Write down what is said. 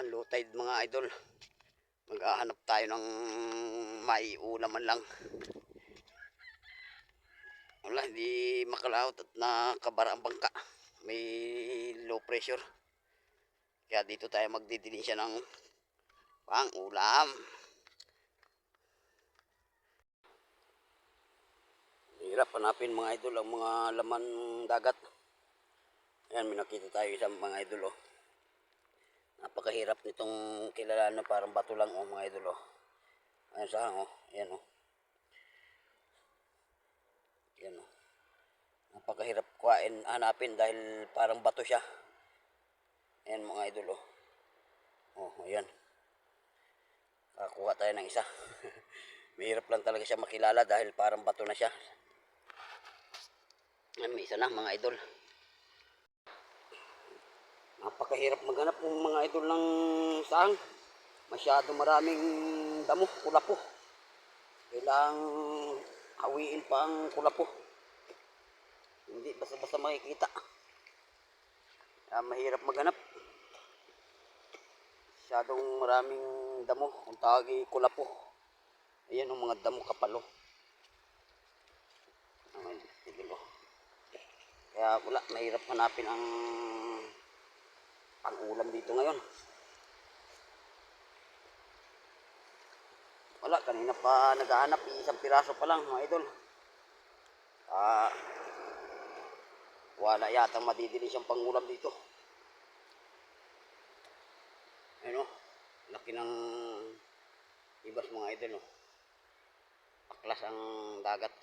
naman low tide mga idol. Maghahanap tayo ng maiulam man lang. Wala, hindi makalaot at nakabara ang bangka. May low pressure. Kaya dito tayo magdidilin siya ng pang-ulam. Hirap hanapin mga idol ang mga laman dagat. Ayan, may nakita tayo isang mga idol oh. Napakahirap nitong kilala na parang bato lang oh mga idol oh. Ayan sa oh, ayan oh. Ayan oh. Napakahirap kuhain, hanapin dahil parang bato siya. Ayan mga idol oh. Oh, ayan. Kakuha tayo ng isa. Mahirap lang talaga siya makilala dahil parang bato na siya. Ayan, may isa na mga idol. Napakahirap maghanap ng mga idol ng saang. Masyado maraming damo, kulapo. Kailangang hawiin pa ang kulapo. Hindi basta-basta makikita. Mahirap maghanap. Masyadong maraming damo. Ang tawag kulapo. Ayan ang mga damo kapalo. Kaya wala, mahirap hanapin ang ulam dito ngayon. Wala, kanina pa naghahanap, isang piraso pa lang mga idol. Wala yata madidili siyang pangulam dito. Ayun o, laki ng ibas mga idol o. Aklas ang dagat.